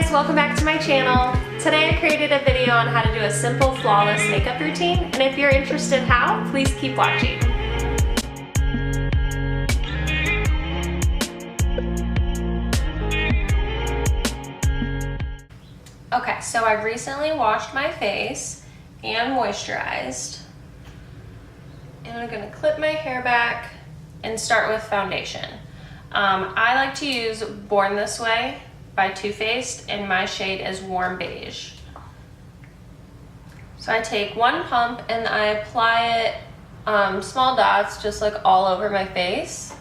guys, welcome back to my channel. Today I created a video on how to do a simple flawless makeup routine, and if you're interested how, please keep watching. Okay, so I recently washed my face and moisturized, and I'm gonna clip my hair back and start with foundation. I like to use Born This Way by Too Faced, and my shade is Warm Beige. So I take one pump and I apply it small dots, just like all over my face.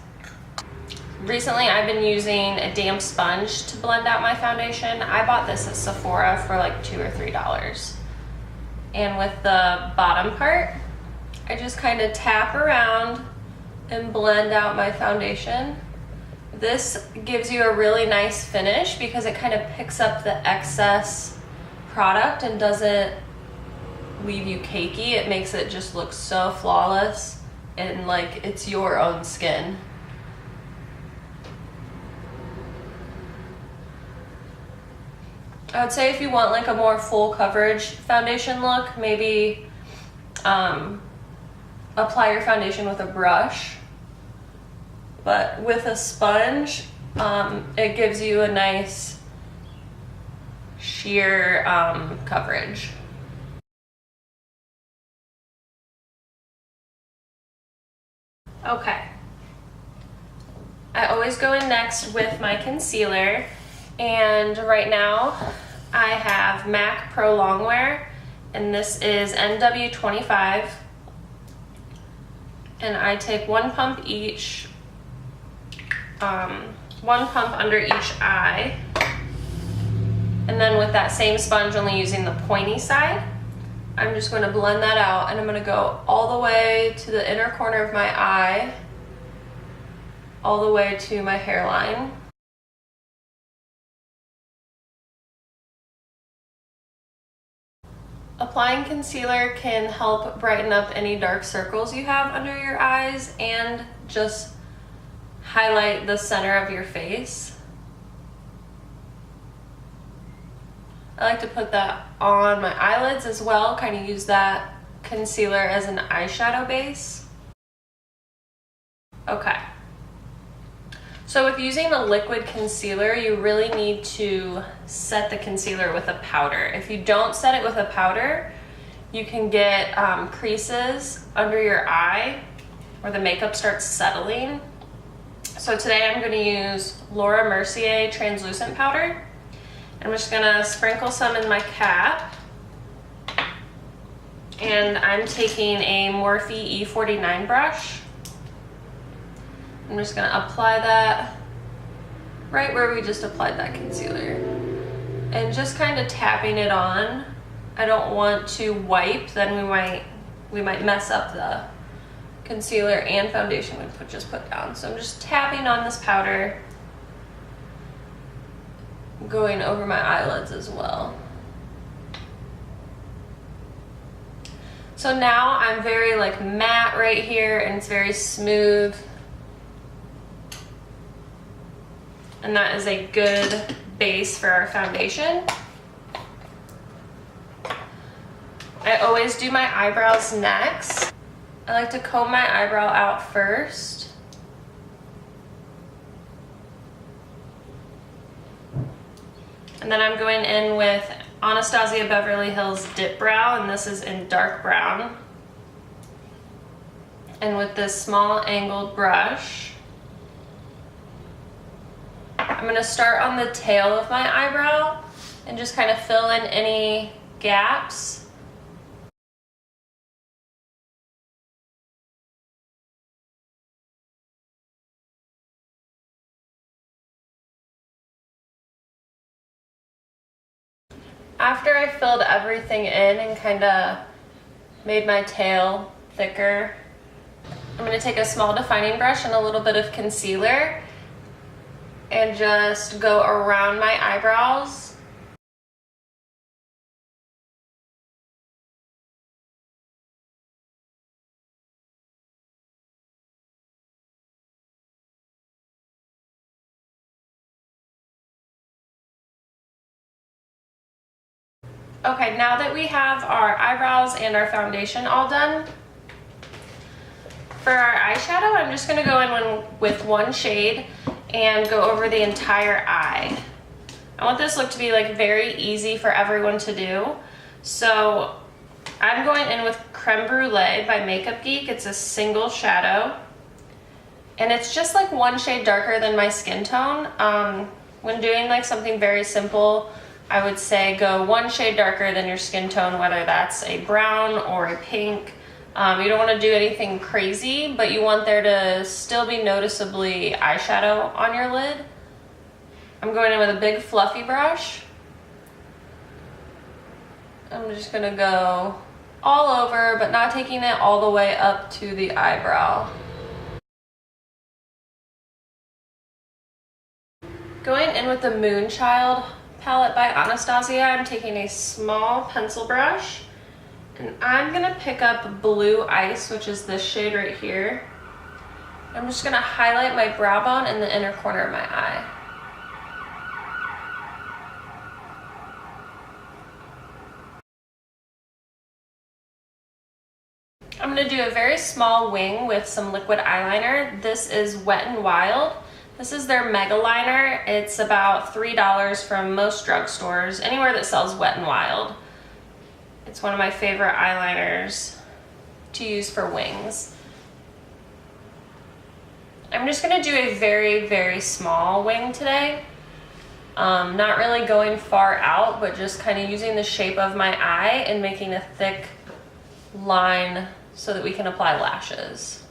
Recently I've been using a damp sponge to blend out my foundation. I bought this at Sephora for like $2 or $3. And with the bottom part, I just kind of tap around and blend out my foundation. This gives you a really nice finish because it kind of picks up the excess product and doesn't leave you cakey. It makes it just look so flawless and like it's your own skin. I would say if you want like a more full coverage foundation look, maybe apply your foundation with a brush. But with a sponge, it gives you a nice sheer coverage. Okay. I always go in next with my concealer, and right now I have MAC Pro Longwear, and this is NW25, and I take one pump each. One pump under each eye, and then with that same sponge, only using the pointy side, I'm just going to blend that out, and I'm going to go all the way to the inner corner of my eye, all the way to my hairline. Applying concealer can help brighten up any dark circles you have under your eyes and just highlight the center of your face. I like to put that on my eyelids as well, kind of use that concealer as an eyeshadow base. Okay. So with using a liquid concealer, you really need to set the concealer with a powder. If you don't set it with a powder, you can get creases under your eye where the makeup starts settling. So today I'm going to use Laura Mercier translucent powder. I'm just going to sprinkle some in my cap. And I'm taking a Morphe E49 brush. I'm just going to apply that right where we just applied that concealer. And just kind of tapping it on. I don't want to wipe, then we might mess up the concealer and foundation we just put down. So I'm just tapping on this powder, going over my eyelids as well. So now I'm very like matte right here, and it's very smooth. And that is a good base for our foundation. I always do my eyebrows next. I like to comb my eyebrow out first. And then I'm going in with Anastasia Beverly Hills dipbrow, and this is in dark brown. And with this small angled brush, I'm going to start on the tail of my eyebrow and just kind of fill in any gaps. After I filled everything in and kind of made my tail thicker, I'm going to take a small defining brush and a little bit of concealer and just go around my eyebrows. Okay, now that we have our eyebrows and our foundation all done, for our eyeshadow, I'm just gonna go in with one shade and go over the entire eye. I want this look to be like very easy for everyone to do. So I'm going in with Creme Brulee by Makeup Geek. It's a single shadow. And it's just like one shade darker than my skin tone. When doing like something very simple, I would say go one shade darker than your skin tone, whether that's a brown or a pink. You don't want to do anything crazy, but you want there to still be noticeably eyeshadow on your lid. I'm going in with a big fluffy brush. I'm just going to go all over, but not taking it all the way up to the eyebrow. Going in with the Moonchild palette by Anastasia, I'm taking a small pencil brush and I'm gonna pick up Blue Ice, which is this shade right here. I'm just gonna highlight my brow bone in the inner corner of my eye. I'm gonna do a very small wing with some liquid eyeliner. This is Wet n Wild. This is their mega liner. It's about $3 from most drugstores, anywhere that sells Wet n Wild. It's one of my favorite eyeliners to use for wings. I'm just gonna do a very, very small wing today. Not really going far out, but just kind of using the shape of my eye and making a thick line so that we can apply lashes.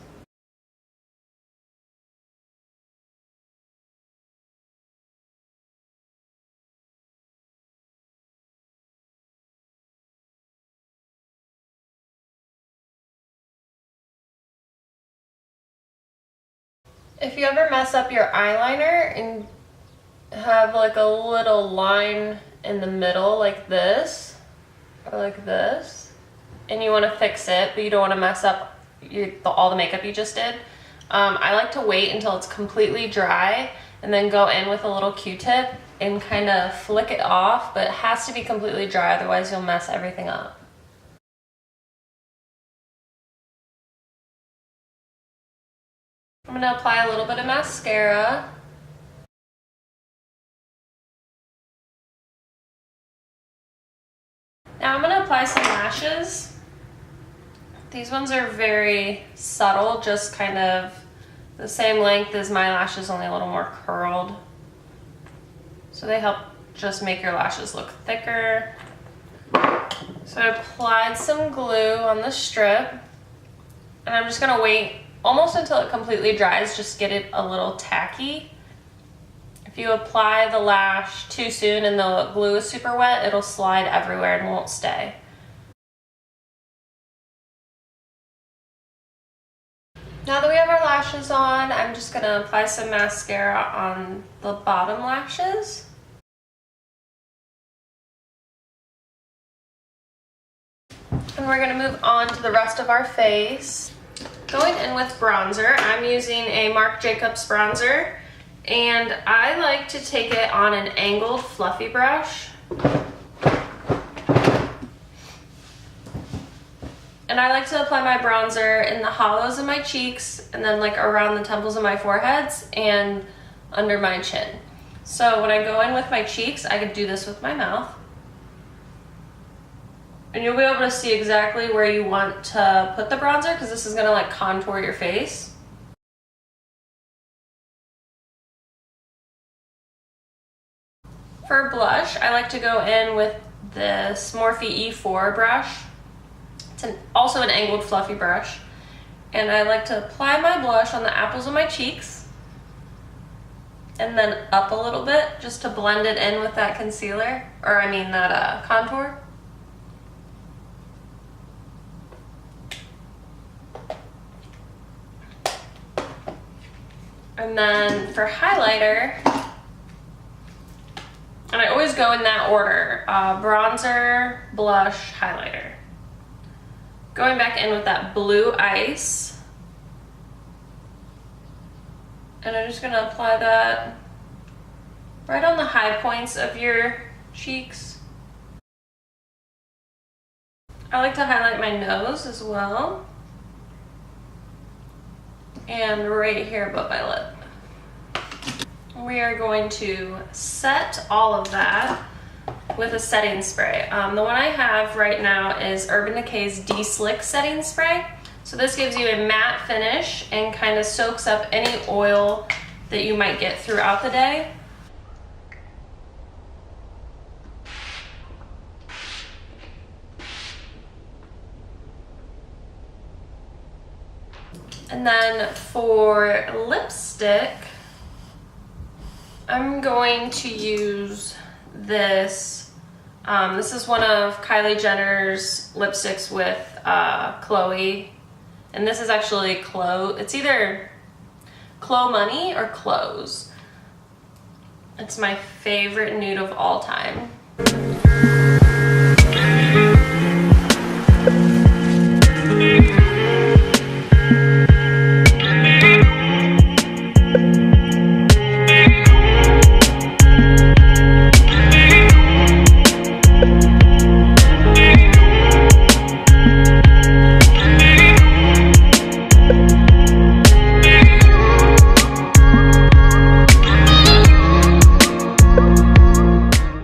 If you ever mess up your eyeliner and have like a little line in the middle like this, or like this, and you want to fix it, but you don't want to mess up all the makeup you just did, I like to wait until it's completely dry and then go in with a little Q-tip and kind of flick it off, but it has to be completely dry, otherwise you'll mess everything up. I'm going to apply a little bit of mascara. Now I'm going to apply some lashes. These ones are very subtle, just kind of the same length as my lashes, only a little more curled. So they help just make your lashes look thicker. So I applied some glue on the strip, and I'm just going to wait almost until it completely dries, just get it a little tacky. If you apply the lash too soon and the glue is super wet, it'll slide everywhere and won't stay. Now that we have our lashes on, I'm just gonna apply some mascara on the bottom lashes. And we're gonna move on to the rest of our face. Going in with bronzer, I'm using a Marc Jacobs bronzer, and I like to take it on an angled fluffy brush. And I like to apply my bronzer in the hollows of my cheeks and then like around the temples of my foreheads and under my chin. So when I go in with my cheeks, I could do this with my mouth. And you'll be able to see exactly where you want to put the bronzer because this is gonna like contour your face. For blush, I like to go in with this Morphe E4 brush. It's also an angled fluffy brush. And I like to apply my blush on the apples of my cheeks and then up a little bit just to blend it in with that concealer, or I mean that contour. And then for highlighter, and I always go in that order, bronzer, blush, highlighter. Going back in with that Blue Ice. And I'm just gonna apply that right on the high points of your cheeks. I like to highlight my nose as well. And right here above my lip. We are going to set all of that with a setting spray. The one I have right now is Urban Decay's Deslick setting spray. So this gives you a matte finish and kind of soaks up any oil that you might get throughout the day. And then for lipstick, I'm going to use this. This is one of Kylie Jenner's lipsticks with khlo. And this is actually khlo. It's either khlo Money or khlo's. It's my favorite nude of all time.